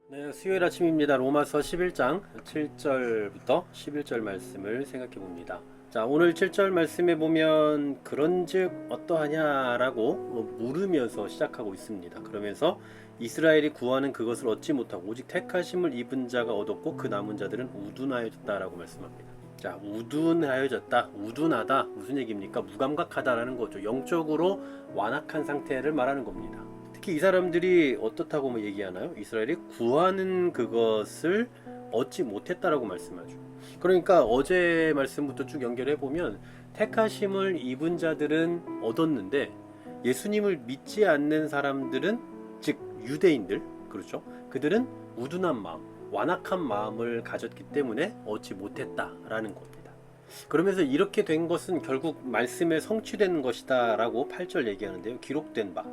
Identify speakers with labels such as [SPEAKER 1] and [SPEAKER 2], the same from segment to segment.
[SPEAKER 1] 네, 수요일 아침입니다. 로마서 11장 7절부터 11절 말씀을 생각해 봅니다. 자, 오늘 7절 말씀에 보면 그런즉 어떠하냐라고 물으면서 시작하고 있습니다. 그러면서 이스라엘이 구하는 그것을 얻지 못하고 오직 택하심을 입은 자가 얻었고 그 남은 자들은 우둔하여졌다라고 말씀합니다. 자, 우둔하여졌다, 우둔하다 무슨 얘기입니까? 무감각하다라는 거죠. 영적으로 완악한 상태를 말하는 겁니다. 특히 이 사람들이 어떻다고 뭐 얘기하나요? 이스라엘이 구하는 그것을 얻지 못했다라고 말씀하죠. 그러니까 어제 말씀부터 쭉 연결해 보면 택하심을 입은 자들은 얻었는데 예수님을 믿지 않는 사람들은, 즉 유대인들, 그렇죠? 그들은 우둔한 마음, 완악한 마음을 가졌기 때문에 얻지 못했다라는 겁니다. 그러면서 이렇게 된 것은 결국 말씀에 성취된 것이다라고 8절 얘기하는데요. 기록된 바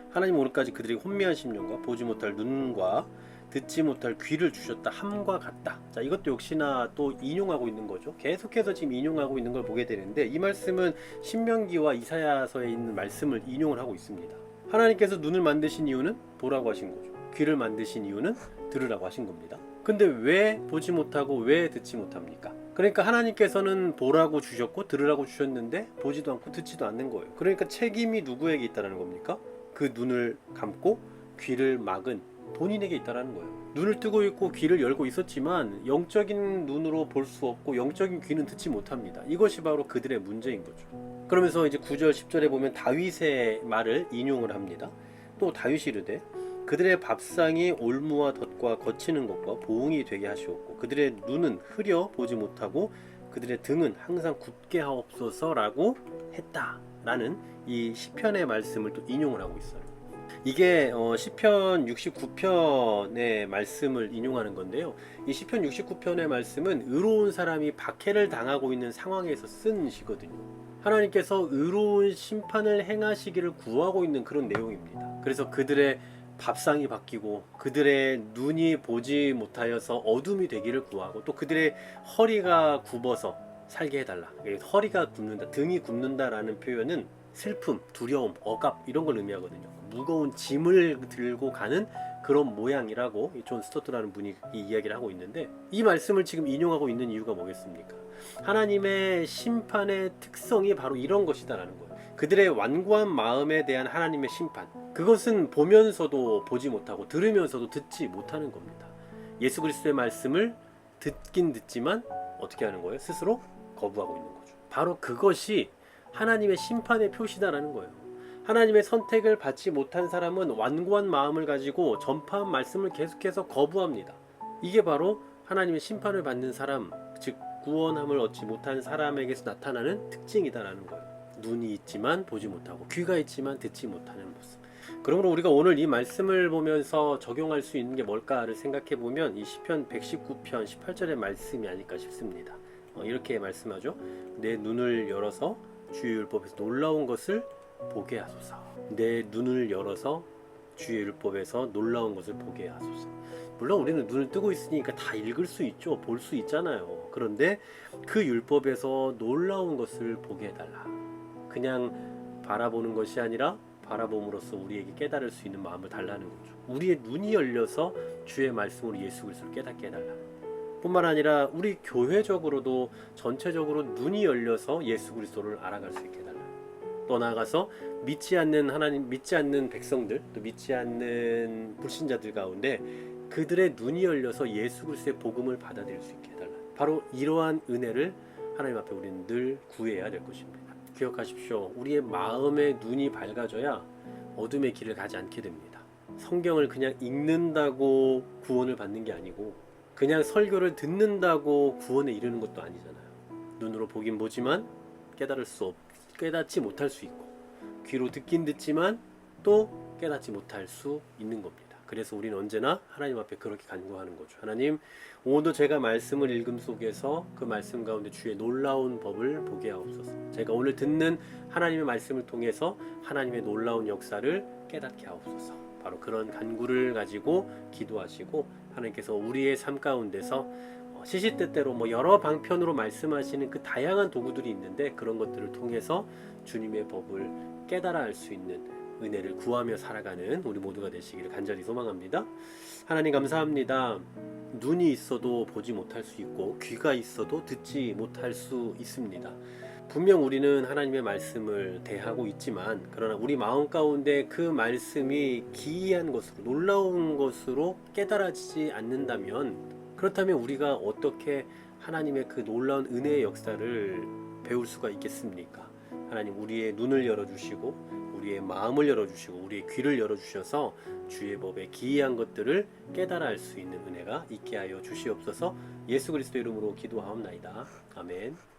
[SPEAKER 1] 하나님 오늘까지 그들에게 혼미한 심령과 보지 못할 눈과 듣지 못할 귀를 주셨다 함과 같다. 자, 이것도 역시나 또 인용하고 있는 거죠. 계속해서 지금 인용하고 있는 걸 보게 되는데 이 말씀은 신명기와 이사야서에 있는 말씀을 인용을 하고 있습니다. 하나님께서 눈을 만드신 이유는 보라고 하신 거죠. 귀를 만드신 이유는 들으라고 하신 겁니다. 근데 왜 보지 못하고 왜 듣지 못합니까? 그러니까 하나님께서는 보라고 주셨고 들으라고 주셨는데 보지도 않고 듣지도 않는 거예요. 그러니까 책임이 누구에게 있다는 겁니까? 그 눈을 감고 귀를 막은 본인에게 있다는 거예요. 눈을 뜨고 있고 귀를 열고 있었지만 영적인 눈으로 볼 수 없고 영적인 귀는 듣지 못합니다. 이것이 바로 그들의 문제인 거죠. 그러면서 이제 9절 10절에 보면 다윗의 말을 인용을 합니다. 또 다윗이 이르되 그들의 밥상이 올무와 덫과 거치는 것과 보응이 되게 하시옵고 그들의 눈은 흐려 보지 못하고 그들의 등은 항상 굳게 하옵소서라고 했다라는 이 시편의 말씀을 또 인용을 하고 있어요. 이게 시편 69편의 말씀을 인용하는 건데요. 이 시편 69편의 말씀은 의로운 사람이 박해를 당하고 있는 상황에서 쓴 시거든요. 하나님께서 의로운 심판을 행하시기를 구하고 있는 그런 내용입니다. 그래서 그들의 밥상이 바뀌고 그들의 눈이 보지 못하여서 어둠이 되기를 구하고 또 그들의 허리가 굽어서 살게 해달라. 허리가 굽는다, 등이 굽는다라는 표현은 슬픔, 두려움, 억압 이런 걸 의미하거든요. 무거운 짐을 들고 가는 그런 모양이라고 존 스토트라는 분이 이 이야기를 하고 있는데 이 말씀을 지금 인용하고 있는 이유가 뭐겠습니까? 하나님의 심판의 특성이 바로 이런 것이다라는 거예요. 그들의 완고한 마음에 대한 하나님의 심판, 그것은 보면서도 보지 못하고 들으면서도 듣지 못하는 겁니다. 예수 그리스도의 말씀을 듣긴 듣지만 어떻게 하는 거예요? 스스로 거부하고 있는 거죠. 바로 그것이 하나님의 심판의 표시다라는 거예요. 하나님의 선택을 받지 못한 사람은 완고한 마음을 가지고 전파한 말씀을 계속해서 거부합니다. 이게 바로 하나님의 심판을 받는 사람, 즉 구원함을 얻지 못한 사람에게서 나타나는 특징이다라는 거예요. 눈이 있지만 보지 못하고 귀가 있지만 듣지 못하는 모습. 그러므로 우리가 오늘 이 말씀을 보면서 적용할 수 있는 게 뭘까를 생각해 보면 이 시편 119편 18절의 말씀이 아닐까 싶습니다. 이렇게 말씀하죠. 내 눈을 열어서 주의 율법에서 놀라운 것을 보게 하소서. 내 눈을 열어서 주의 율법에서 놀라운 것을 보게 하소서. 물론 우리는 눈을 뜨고 있으니까 다 읽을 수 있죠. 볼 수 있잖아요. 그런데 그 율법에서 놀라운 것을 보게 해달라. 그냥 바라보는 것이 아니라 바라봄으로써 우리에게 깨달을 수 있는 마음을 달라는 거죠. 우리의 눈이 열려서 주의 말씀으로 예수 그리스도를 깨닫게 해달라. 뿐만 아니라 우리 교회적으로도 전체적으로 눈이 열려서 예수 그리스도를 알아갈 수 있게 해달라. 또 나아가서 믿지 않는 하나님, 믿지 않는 백성들, 또 믿지 않는 불신자들 가운데 그들의 눈이 열려서 예수 그리스도의 복음을 받아들일 수 있게 해달라. 바로 이러한 은혜를 하나님 앞에 우리는 늘 구해야 될 것입니다. 기억하십시오. 우리의 마음의 눈이 밝아져야 어둠의 길을 가지 않게 됩니다. 성경을 그냥 읽는다고 구원을 받는 게 아니고 그냥 설교를 듣는다고 구원에 이르는 것도 아니잖아요. 눈으로 보긴 보지만 깨닫지 못할 수 있고 귀로 듣긴 듣지만 또 깨닫지 못할 수 있는 겁니다. 그래서 우리는 언제나 하나님 앞에 그렇게 간구하는 거죠. 하나님, 오늘도 제가 말씀을 읽음 속에서 그 말씀 가운데 주의 놀라운 법을 보게 하옵소서. 제가 오늘 듣는 하나님의 말씀을 통해서 하나님의 놀라운 역사를 깨닫게 하옵소서. 바로 그런 간구를 가지고 기도하시고 하나님께서 우리의 삶 가운데서 시시때때로 여러 방편으로 말씀하시는 그 다양한 도구들이 있는데 그런 것들을 통해서 주님의 법을 깨달아 알 수 있는 은혜를 구하며 살아가는 우리 모두가 되시기를 간절히 소망합니다. 하나님 감사합니다. 눈이 있어도 보지 못할 수 있고 귀가 있어도 듣지 못할 수 있습니다. 분명 우리는 하나님의 말씀을 대하고 있지만 그러나 우리 마음 가운데 그 말씀이 기이한 것으로 놀라운 것으로 깨달아지지 않는다면 그렇다면 우리가 어떻게 하나님의 그 놀라운 은혜의 역사를 배울 수가 있겠습니까? 하나님 우리의 눈을 열어주시고 우리의 마음을 열어주시고 우리의 귀를 열어주셔서 주의 법의 기이한 것들을 깨달아 알 수 있는 은혜가 있게 하여 주시옵소서. 예수 그리스도 이름으로 기도하옵나이다. 아멘.